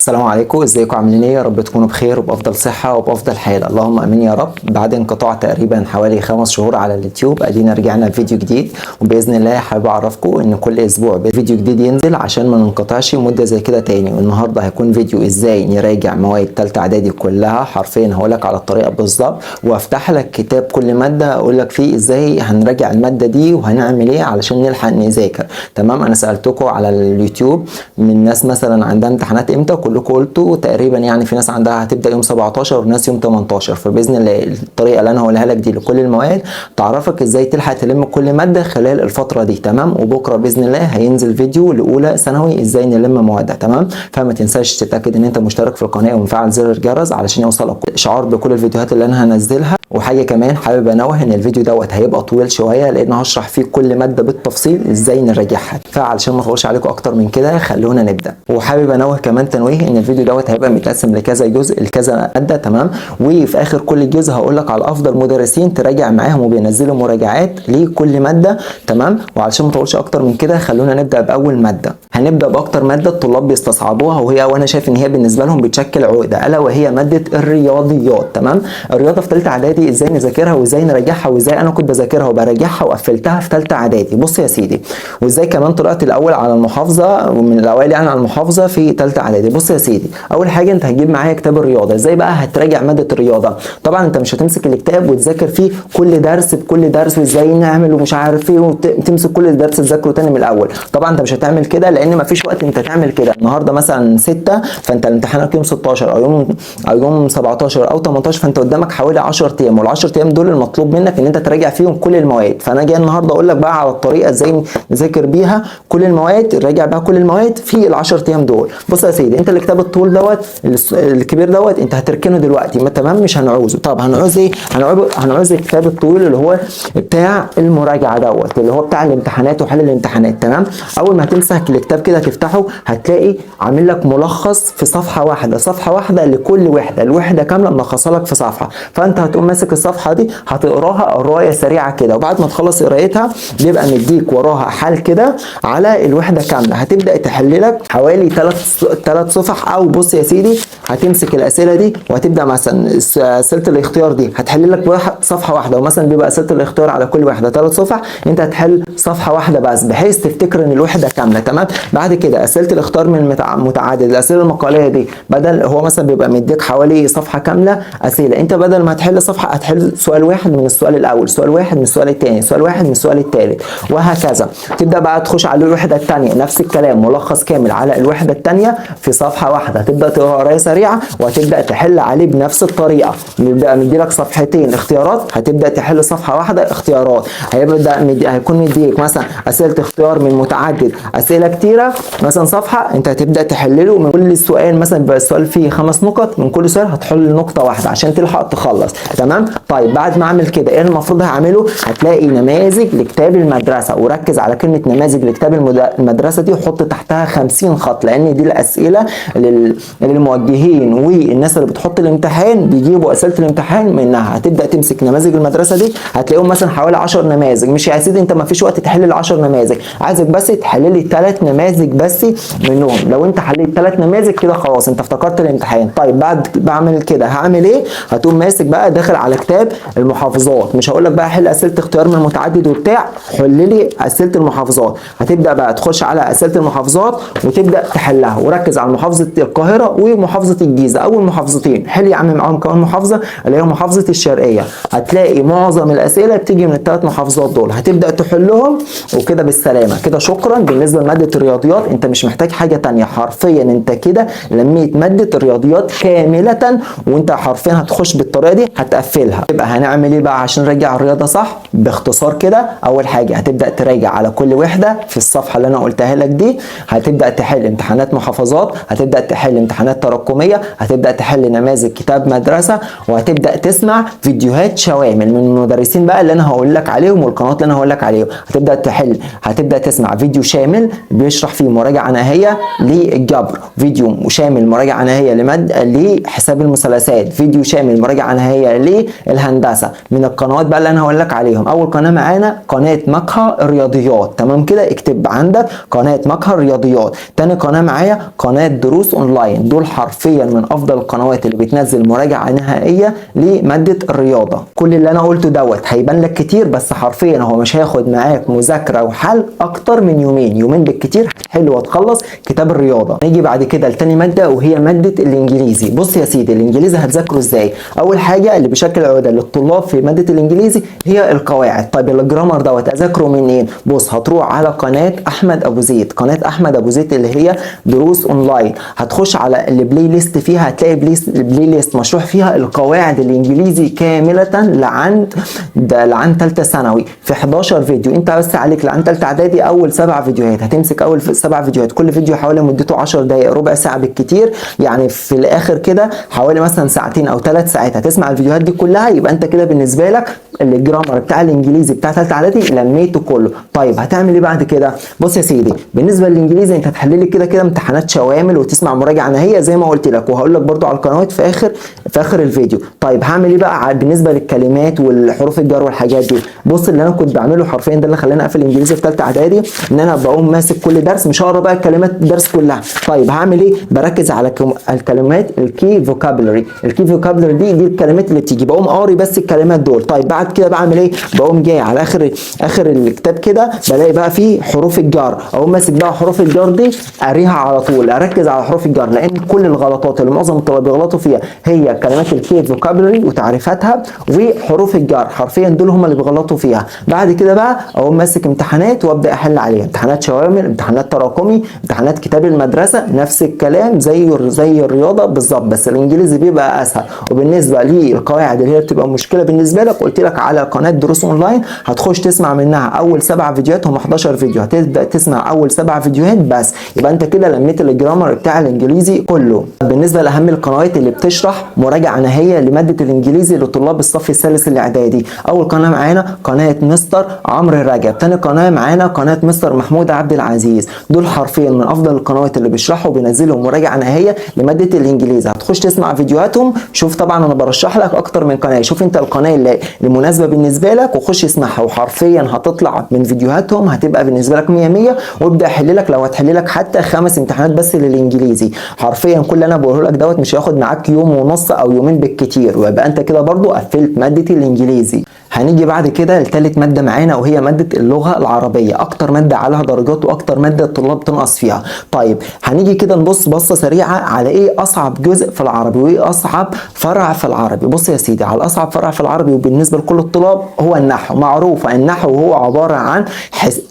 السلام عليكم، ازيكم؟ عاملين ايه؟ يا رب تكونوا بخير وبافضل صحه وبافضل حال، اللهم امين يا رب. بعد انقطاع تقريبا حوالي 5 شهور على اليوتيوب ادينا رجعنا بفيديو جديد، وباذن الله حابب اعرفكم ان كل اسبوع فيديو جديد ينزل عشان ما ننقطعش مده زي كده تاني. والنهارده هيكون فيديو ازاي نراجع مواد ثالثه اعدادي كلها حرفيا، هقولك على الطريقه بالظبط وافتح لك كتاب كل ماده اقول لك فيه ازاي هنراجع الماده دي وهنعمل ايه علشان نلحق نذاكر. تمام؟ انا سالتكم على اليوتيوب من ناس مثلا عندها امتحانات امتى، كلكم قلتوا تقريبا يعني في ناس عندها هتبدا يوم 17 وناس يوم 18. فباذن الله الطريقه اللي انا هقولها لك دي لكل المواد تعرفك ازاي تلحق تلم كل ماده خلال الفتره دي. تمام؟ وبكره باذن الله هينزل فيديو لاولى ثانوي ازاي نلم موادها. تمام؟ فما تنساش تتاكد ان انت مشترك في القناه ومفعل زر الجرس علشان يوصلك اشعار بكل الفيديوهات اللي انا هنزلها. وحاجه كمان حابب انوه ان الفيديو دوت هيبقى طويل شويه لان هشرح فيه كل ماده بالتفصيل ازاي نراجعها، فعلشان ما اطولش عليكم اكتر من كده خلونا نبدا. وحابب انوه كمان تنويه ان الفيديو دوت هيبقى متقسم لكذا جزء لكذا ماده. تمام؟ وفي اخر كل جزء هقول لك على افضل مدرسين تراجع معاهم وبينزلوا مراجعات لكل ماده. تمام؟ وعلشان ما اطولش اكتر من كده خلونا نبدا باول ماده. هنبدا باكتر ماده الطلاب بيستصعبوها وانا شايف ان هي بالنسبه لهم بتشكل عقده، الا وهي ماده الرياضيات. تمام؟ الرياضه في ثالثه اعدادي ازاي نذاكرها وازاي نراجعها وازاي انا كنت بذاكرها وبراجعها وقفلتها في ثالثه اعدادي. بص يا سيدي، وازاي كمان طلعت الاول على المحافظه ومن الاوائل يعني على المحافظه في ثالثه اعدادي. بص يا سيدي، اول حاجه انت هتجيب معايا كتاب الرياضه. ازاي بقى هتراجع ماده الرياضه؟ طبعا انت مش هتمسك الكتاب وتذاكر فيه كل درس بكل درس وازاي نعمل ومش عارف ايه وتمسك كل درس تذاكره تاني من الاول. طبعا انت مش هتعمل كده لان مفيش وقت انت تعمل كده. النهارده مثلا 6 فانت الامتحانك يوم 16 او يوم 17 او 18، فانت قدامك حوالي 10 ايام، وال10 ايام دول المطلوب منك ان انت تراجع فيهم كل المواد. فانا جاي النهارده اقول لك بقى على الطريقه ازاي نذاكر بيها كل المواد، راجع بقى كل المواد في ال10 ايام دول. بص يا سيدي، انت الكتاب الطول دوت الكبير دوت انت هتركنه دلوقتي. تمام؟ مش هنعوزه. طب هنعوز ايه؟ هنعوز الكتاب الطويل اللي هو بتاع المراجعه دوت، اللي هو بتاع الامتحانات وحل الامتحانات. تمام؟ اول ما هتمسك الكتاب كده تفتحه هتلاقي عامل لك ملخص في صفحه واحده، صفحه واحده لكل وحده، الوحده كامله ملخصه لك في صفحه. فانت هتقوم ماسك الصفحه دي هتقراها قرايه سريعه كده، وبعد ما تخلص قرايتها بيبقى مديك وراها حل كده على الوحده كامله. هتبدا تحل لك حوالي 3 صفح. او بص يا سيدي، هتمسك الاسئله دي وهتبدا مثلا اسئله الاختيار دي هتحل لك صفحه واحده، ومثلا بيبقى اسئله الاختيار على كل وحده 3 صفح، انت هتحل صفحه واحده بس بحيث تفتكر ان الوحده كامله. تمام؟ بعد كده اسئله الاختيار من متعدد، الاسئله المقاليه دي بدل هو مثلا بيبقى مديك حوالي صفحه كامله اسئله، انت بدل ما تحل صفحه هتحل سؤال واحد من السؤال الاول، سؤال واحد من السؤال الثاني، سؤال واحد من السؤال الثالث، وهكذا. تبدا بقى تخش على الوحده الثانيه نفس الكلام، ملخص كامل على الوحده الثانيه في صفحه واحده. هتبدا تقرا قرايه سريعه وهتبدا تحل عليه بنفس الطريقه. بيبقى مديلك صفحتين اختيارات، هتبدا تحل صفحه واحده اختيارات. هيكون مديك مثلا اسئله اختيار من متعدد، اسئله كتيره مثلا صفحه، انت هتبدا تحلله من كل سؤال مثلا بيبقى السؤال فيه 5 نقط، من كل سؤال هتحل نقطه واحده عشان تلحق تخلص. تمام؟ طيب بعد ما اعمل كده ايه المفروض هعمله؟ هتلاقي نماذج لكتاب المدرسه، وركز على كلمه نماذج لكتاب المدرسه دي وحط تحتها 50 خط، لان دي الاسئله للموجهين والناس اللي بتحط الامتحان بيجيبوا اسئله الامتحان منها. هتبدا تمسك نماذج المدرسه دي هتلاقيهم مثلا حوالي 10 نماذج. مش يا سيدي انت ما فيش وقت تحل ال10 نماذج، عايزك بس تحل لي 3 نماذج بس منهم. لو انت حليت 3 نماذج كده خلاص انت افتكرت الامتحان. طيب بعد بعمل كده هعمل ايه؟ هتقوم ماسك بقى داخل على كتاب المحافظات. مش هقول لك بقى حل اسئله اختيار من متعدد وبتاع، حل لي اسئله المحافظات. هتبدا بقى تخش على اسئله المحافظات وتبدا تحلها، وركز على محافظه القاهره ومحافظه الجيزه، اول محافظتين. حل يا عم معاهم كمان محافظه اللي هي محافظه الشرقيه. هتلاقي معظم الاسئله بتيجي من ال3 محافظات دول، هتبدا تحلهم وكده بالسلامه. كده شكرا. بالنسبه لماده الرياضيات انت مش محتاج حاجه ثانيه، حرفيا انت كده لميت ماده الرياضيات كامله، وانت حرفيا هتخش بالطريقه دي هتقفلها. يبقى هنعمل ايه بقى عشان نراجع الرياضه صح؟ باختصار كده، اول حاجه هتبدا تراجع على كل وحده في الصفحه اللي انا قلتها لك دي، هتبدا تحل امتحانات محافظات، هتبدا تحل امتحانات تراكميه، الرقميه، هتبدا تحل نماذج كتاب مدرسه، وهتبدا تسمع فيديوهات شوامل من المدرسين بقى اللي انا هقول لك عليهم والقنوات اللي انا هقول لك عليهم. هتبدا تسمع فيديو شامل بيشرح فيه مراجعه نهائيه للجبر، فيديو شامل مراجعه نهائيه لحساب المثلثات، فيديو شامل مراجعه نهائيه للهندسه من القنوات بقى اللي انا هقول لك عليهم. اول قناه معانا قناه مقهى الرياضيات، تمام كده، اكتب عندك قناه مقهى الرياضيات. تاني قناه معايا قناه دروس اونلاين، دول حرفيا من افضل القنوات اللي بتنزل مراجعه نهائيه لماده الرياضه. كل اللي انا قلته دوت هيبان لك كتير، بس حرفيا هو مش هياخد معاك مذاكره وحل اكتر من يومين بالكتير هتحل وتخلص كتاب الرياضه. نيجي بعد كده لتاني ماده وهي ماده الانجليزي. بص يا سيدي، الانجليزي هتذاكره ازاي؟ اول حاجه اللي بيشكل عقده للطلاب في ماده الانجليزي هي القواعد. طيب الجرامر دوت اذاكره منين؟ بص، هتروح على قناه احمد ابو زيد، قناه احمد ابو زيد اللي هي دروس اونلاين، هتخش على البلاي ليست، فيها هتلاقي بلاي ليست مشروح فيها القواعد الانجليزي كامله لعند ثالثه ثانوي في 11 فيديو. انت بس عليك لعند ثالثه اعدادي اول 7 فيديوهات، هتمسك اول 7 فيديوهات، كل فيديو حوالي مدته 10 دقائق، ربع ساعه بالكتير، يعني في الاخر كده حوالي مثلا ساعتين او 3 ساعات هتسمع الفيديوهات دي كلها. يبقى انت كده بالنسبه لك الجرامر بتاع الانجليزي بتاع ثالثه اعدادي لميته كله. طيب هتعمل ايه بعد كده؟ بص يا سيدي، بالنسبه للانجليزي انت هتحل لي كده امتحانات شوامل وتسمع مراجعه نهائيه زي ما قلت لك، وهقول لك برده على القنوات في اخر الفيديو. طيب هعمل ايه بقى بالنسبه للكلمات والحروف الجر والحاجات دي؟ بص، اللي انا كنت بعمله حرفيا ده اللي خلاني اقفل الانجليزي في ثالثه اعدادي، ان انا بقوم ماسك كل درس، مش هقرا بقى الكلمات الدرس كلها. طيب هعمل ايه؟ بركز على الكلمات الكي فوكابلري. الكي فوكابلري دي الكلمات اللي بتيجي، بقوم قاري بس الكلمات دول. طيب بعد كده بعمل ايه؟ بقوم جاي على اخر الكتاب كده، بلاقي بقى فيه حروف الجر، اقوم ماسك بقى حروف الجر دي قاريها على طول، اركز على حروف الجر، لان كل الغلطات اللي معظم الطلاب بيغلطوا فيها هي كلمات الكي فوكابلري وتعريفاتها وحروف الجر، حرفيا دول هم اللي بيغلطوا فيها. بعد كده بقى اقوم ماسك امتحانات وابدا احل عليها، امتحانات شوامل، امتحانات تراكمي، امتحانات كتاب المدرسه، نفس الكلام زي الرياضه بالظبط، بس الانجليزي بيبقى اسهل. وبالنسبه للقواعد اللي هي بتبقى مشكله بالنسبه لك، قلت لك على قناه دروس اونلاين، هتخش تسمع منها اول 7 فيديوهات، هم 11 فيديو، هتبدا تسمع اول 7 فيديوهات بس، يبقى انت كده لميت الجرامر بتاع الانجليزي كله. بالنسبه لاهم القنوات اللي بتشرح مراجعه نهائيه لماده الانجليزي لطلاب الصف الثالث الاعدادي، اول قناه معانا قناه مستر عمرو رجب، ثاني قناه معانا قناه مستر محمود عبد العزيز. دول حرفيا من افضل القنوات اللي بيشرحوا وبينزلوا مراجعه نهائيه لماده الانجليزي. هتخش تسمع فيديوهاتهم، شوف طبعا انا برشح لك اكتر من قناه، شوف انت القناه اللي المناسبه بالنسبه لك وخش اسمعها، وحرفيا هتطلع من فيديوهاتهم هتبقى بالنسبه لك 100 وابدا احل لك، لو هتحل لك حتى 5 امتحانات بس للانجليزي، حرفيا كل اللي انا بقوله لك دوت مش هياخد معاك يوم ونص او يومين بالكتير، ويبقى انت كده برضو قفلت ماده الانجليزي. هنيجي بعد كده لثالث ماده معانا وهي ماده اللغه العربيه، اكتر ماده عليها درجات واكتر ماده الطلاب تنقص فيها. طيب هنيجي كده نبص بصه سريعه على ايه اصعب جزء في العربي وايه اصعب فرع في العربي. بص يا سيدي، على اصعب فرع في العربي وبالنسبه لكل الطلاب هو النحو. معروفه النحو هو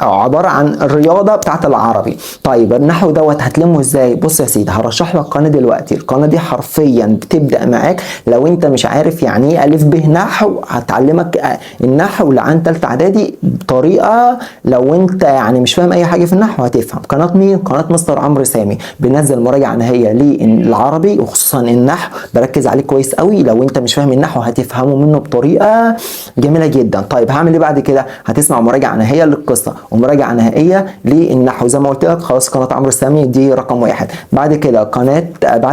عباره عن الرياضه بتاعت العربي. طيب النحو دوت هتلمه ازاي؟ بص يا سيدي، هرشح لك قناه دلوقتي، القناه دي حرفيا بتبدا معاك لو انت مش عارف يعني ايه الف ب نحو، هتعلمك النحو لعن ثالثه اعدادي بطريقه لو انت يعني مش فاهم اي حاجه في النحو هتفهم. قناه مين؟ قناه مستر عمرو سامي، بينزل مراجعه نهائيه للعربي وخصوصا النحو، بركز عليه كويس قوي، لو انت مش فاهم النحو هتفهمه منه بطريقه جميله جدا. طيب هعمل ايه بعد كده؟ هتسمع مراجعه نهائيه للقصه ومراجعه نهائيه للنحو زي ما قلت لك، خلاص قناه عمرو سامي دي رقم 1. بعد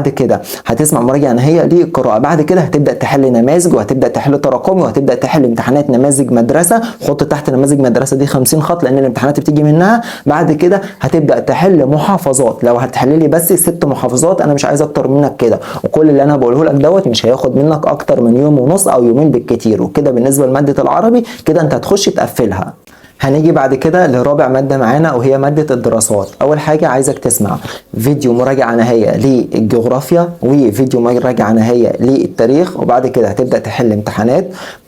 كده هتسمع مراجعه نهائيه للقراءه، بعد كده هتبدا تحل نماذج وهتبدا تحل تراكمي وهتبدا تحل امتحانات نماذج مدرسه، حط تحت نماذج مدرسه دي 50 خط لان الامتحانات بتيجي منها. بعد كده هتبدا تحل محافظات، لو هتحل لي بس 6 محافظات انا مش عايز اكتر منك كده، وكل اللي انا بقوله لك دوت مش هياخد منك اكتر من يوم ونص او يومين بالكتير. وكده بالنسبه لماده العربي كده انت هتخش تقفلها. هنيجي بعد كده لرابع ماده معانا وهي ماده الدراسات. اول حاجه عايزك تسمع فيديو مراجعه نهائيه للجغرافيا وفيديو مراجعه نهائيه للتاريخ، وبعد كده هتبدا تحل امتحانات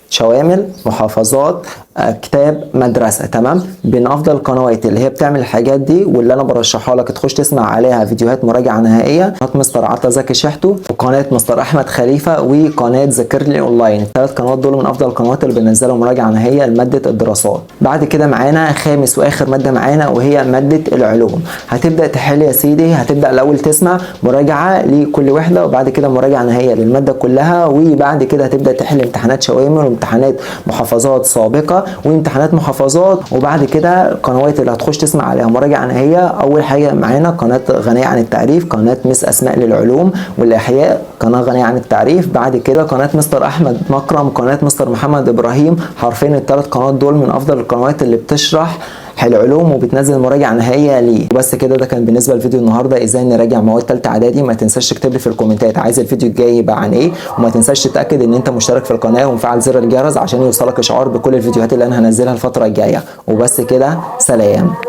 شوامل، محافظات، كتاب مدرسه. تمام، من افضل القنوات اللي هي بتعمل الحاجات دي واللي انا برشحها لك تخش تسمع عليها فيديوهات مراجعه نهائيه قناه مستر عطا زكي شحتو، وقناه مستر احمد خليفه، وقناه ذاكرلي اونلاين. الثلاث قنوات دول من افضل القنوات اللي بينزلوا مراجعه نهائيه لماده الدراسات. بعد كده معانا خامس واخر ماده معانا وهي ماده العلوم. هتبدا تحل يا سيدي، هتبدا الاول تسمع مراجعه لكل وحده، وبعد كده مراجعه نهائيه للماده كلها، وبعد كده هتبدا تحل امتحانات شوامل وامتحانات محافظات سابقه وامتحانات محافظات. وبعد كده القنوات اللي هتخش تسمع عليها مراجعه نهائيه، اول حاجه معانا قناه غنيه عن التعريف، قناه مس اسماء للعلوم والاحياء، قناه غنيه عن التعريف. بعد كده قناه مستر احمد مكرم، قناه مستر محمد ابراهيم. حرفيا الثلاث قنوات دول من افضل القنوات اللي بتشرح العلوم وبتنزل مراجعه نهائيه ليه. وبس كده، ده كان بالنسبه للفيديو النهارده ازاي نراجع مواد ثالثه اعدادي. ما تنساش تكتب لي في الكومنتات عايز الفيديو الجاي يبقى عن ايه، وما تنساش تتاكد ان انت مشترك في القناه ومفعل زر الجرس عشان يوصلك اشعار بكل الفيديوهات اللي انا هنزلها الفتره الجايه. وبس كده، سلام.